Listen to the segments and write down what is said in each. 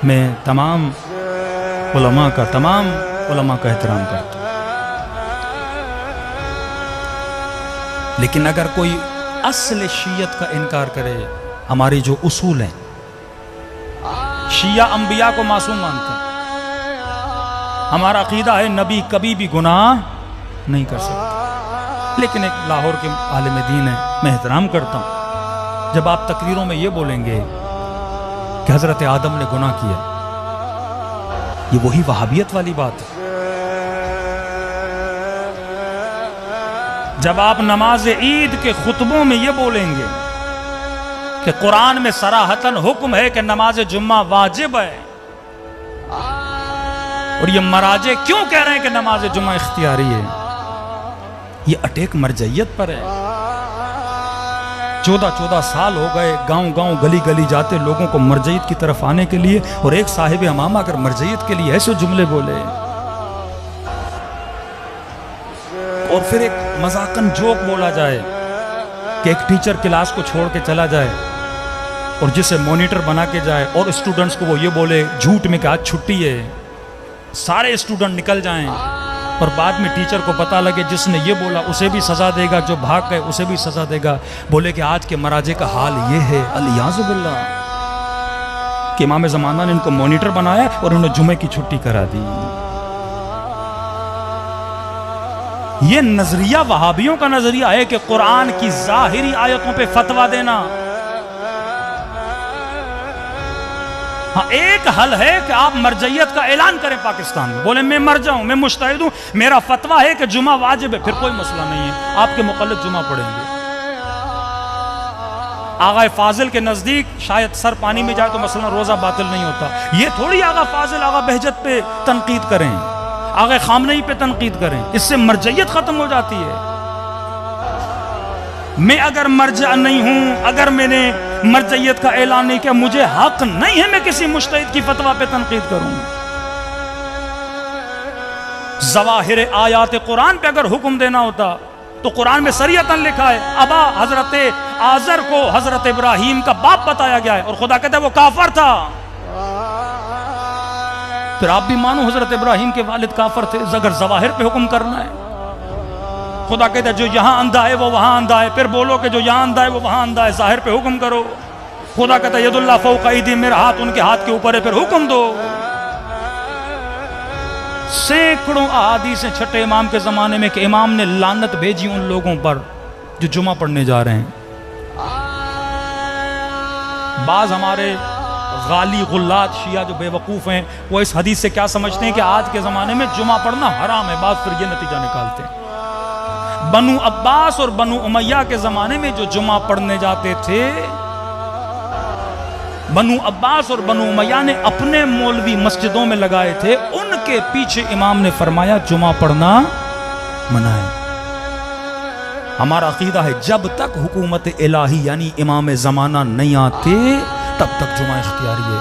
میں تمام علماء کا احترام کرتا ہوں، لیکن اگر کوئی اصل شیعت کا انکار کرے، ہماری جو اصول ہیں، شیعہ انبیاء کو معصوم مانتے ہیں، ہمارا عقیدہ ہے نبی کبھی بھی گناہ نہیں کر سکتا، لیکن ایک لاہور کے عالم دین ہے، میں احترام کرتا ہوں، جب آپ تقریروں میں یہ بولیں گے کہ حضرت آدم نے گناہ کیا، یہ وہی وہابیت والی بات ہے۔ جب آپ نماز عید کے خطبوں میں یہ بولیں گے کہ قرآن میں صراحتاً حکم ہے کہ نماز جمعہ واجب ہے، اور یہ مراجع کیوں کہہ رہے ہیں کہ نماز جمعہ اختیاری ہے، یہ اٹیک مرجعیت پر ہے۔ 14 سال ہو گئے گاؤں گاؤں گلی گلی جاتے لوگوں کو مرجعیت کی طرف آنے کے لیے، اور ایک صاحب امامہ اگر مرجعیت کے لیے ایسے جملے بولے، اور پھر ایک مذاقاً جوک بولا جائے کہ ایک ٹیچر کلاس کو چھوڑ کے چلا جائے اور جسے مانیٹر بنا کے جائے، اور اسٹوڈنٹس کو وہ یہ بولے جھوٹ میں کہ آج چھٹی ہے، سارے اسٹوڈنٹ نکل جائیں، اور بعد میں ٹیچر کو پتہ لگے جس نے یہ بولا اسے بھی سزا دے گا، جو بھاگ گئے اسے بھی سزا دے گا، بولے کہ آج کے مراجع کا حال یہ ہے، الیاذ باللہ، کہ امام زمانہ نے ان کو مانیٹر بنایا اور انہوں نے جمعے کی چھٹی کرا دی۔ یہ نظریہ وہابیوں کا نظریہ ہے کہ قرآن کی ظاہری آیتوں پہ فتویٰ دینا۔ ہاں ایک حل ہے کہ آپ مرجعیت کا اعلان کریں پاکستان میں، بولیں میں مرجع ہوں، میں مجتہد ہوں، میرا فتویٰ ہے کہ جمعہ واجب ہے، پھر کوئی مسئلہ نہیں ہے، آپ کے مقلد جمعہ پڑھیں گے۔ آغا فاضل کے نزدیک شاید سر پانی میں جائے تو مثلا روزہ باطل نہیں ہوتا، یہ تھوڑی آغا فاضل آغا بہجت پہ تنقید کریں، آغا خامنئی پہ تنقید کریں، اس سے مرجعیت ختم ہو جاتی ہے۔ میں اگر مرجع نہیں ہوں، اگر میں نے مرجعیت کا اعلان نہیں کیا، مجھے حق نہیں ہے میں کسی مجتہد کی فتویٰ پہ تنقید کروں۔ ظواہر آیات قرآن پہ اگر حکم دینا ہوتا تو قرآن میں صریحتاً لکھا ہے، ابا حضرت آزر کو حضرت ابراہیم کا باپ بتایا گیا ہے، اور خدا کہتا ہے وہ کافر تھا، پھر آپ بھی مانو حضرت ابراہیم کے والد کافر تھے اگر ظواہر پہ حکم کرنا ہے۔ خدا کہتا ہے جو یہاں اندھا ہے وہ وہاں اندھا ہے، پھر بولو کہ جو یہاں اندھا ہے وہ وہاں اندھا ہے، ظاہر پہ حکم کرو۔ خدا کہتا ہے ید اللہ فوق ایدیہم، میرا ہاتھ ان کے ہاتھ کے اوپر ہے، پھر حکم دو۔ سینکڑوں احادیث ہیں چھٹے امام کے زمانے میں کہ امام نے لعنت بھیجی ان لوگوں پر جو جمعہ پڑھنے جا رہے ہیں۔ بعض ہمارے غالی غلات شیعہ جو بے وقوف ہیں وہ اس حدیث سے کیا سمجھتے ہیں کہ آج کے زمانے میں جمعہ پڑھنا حرام ہے، بعض پھر یہ نتیجہ نکالتے ہیں۔ بنو عباس اور بنو امیہ کے زمانے میں جو جمعہ پڑھنے جاتے تھے، بنو عباس اور بنو امیہ نے اپنے مولوی مسجدوں میں لگائے تھے، ان کے پیچھے امام نے فرمایا جمعہ پڑھنا منع ہے۔ ہمارا عقیدہ ہے جب تک حکومت الہی یعنی امام زمانہ نہیں آتے تب تک جمعہ اختیاری ہے۔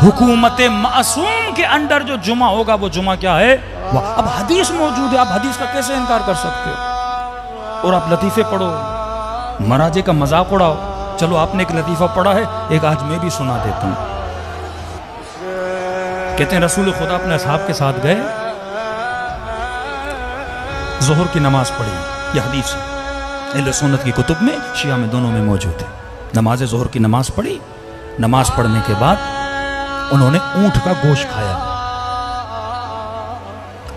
حکومت معصوم کے انڈر جو جمعہ ہوگا وہ جمعہ کیا ہے؟ اب حدیث موجود ہے، آپ حدیث کا کیسے انکار کر سکتے ہو؟ اور آپ لطیفے پڑھو، مراجع کا مذاق اڑاؤ۔ چلو آپ نے ایک لطیفہ پڑھا ہے، ایک آج میں بھی سنا دیتا ہوں۔ کہتے ہیں رسول خدا اپنے اصحاب کے ساتھ گئے، ظہر کی نماز پڑھی، یہ حدیث ہے اہل سنت کی کتب میں، شیعہ میں، دونوں میں موجود ہے۔ نماز ظہر کی نماز پڑھی، نماز پڑھنے کے بعد انہوں نے اونٹ کا گوشت کھایا۔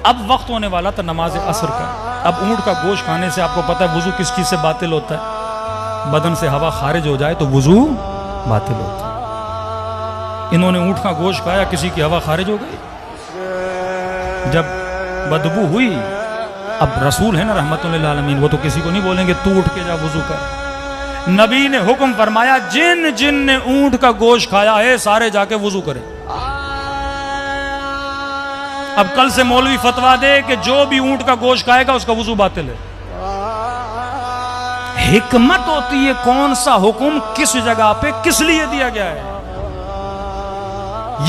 اب وقت ہونے والا تھا نماز عصر کا۔ اب اونٹ کا گوشت کھانے سے آپ کو پتہ ہے وضو کس چیز سے باطل ہوتا ہے؟ بدن سے ہوا خارج ہو جائے تو وضو باطل ہوتا ہے۔ انہوں نے اونٹ کا گوشت کھایا، کسی کی ہوا خارج ہو گئی، جب بدبو ہوئی، اب رسول ہے نا رحمت للعالمین، وہ تو کسی کو نہیں بولیں گے تو اٹھ کے جا وضو کر۔ نبی نے حکم فرمایا جن جن نے اونٹ کا گوشت کھایا ہے سارے جا کے وضو کریں۔ اب کل سے مولوی فتویٰ دے کہ جو بھی اونٹ کا گوشت کھائے گا اس کا وضو باطل ہے۔ حکمت ہوتی ہے کون سا حکم کس جگہ پہ کس لیے دیا گیا ہے،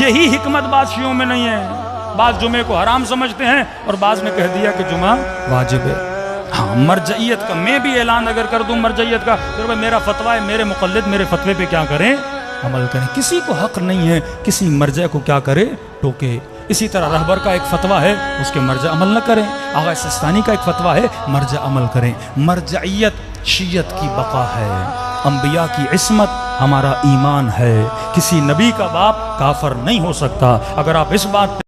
یہی حکمت بعض شیعوں میں نہیں ہے۔ بعض جمعے کو حرام سمجھتے ہیں اور بعض نے کہہ دیا کہ جمعہ واجب ہے۔ ہاں مرجعیت کا میں بھی اعلان اگر کر دوں مرجعیت کا، پھر میرا فتویٰ ہے، میرے مقلد میرے فتوے پہ کیا کریں، عمل کریں. کسی کو حق نہیں ہے کسی مرجع کو کیا کرے ٹوکے. اسی طرح رہبر کا ایک فتویٰ ہے اس کے مرجع عمل نہ کریں. آغا سستانی کا ایک فتویٰ ہے مرجع عمل کریں. مرجعیت شیعت کی بقا ہے. انبیاء کی عصمت ہمارا ایمان ہے. کسی نبی کا باپ کافر نہیں ہو سکتا. اگر آپ اس بات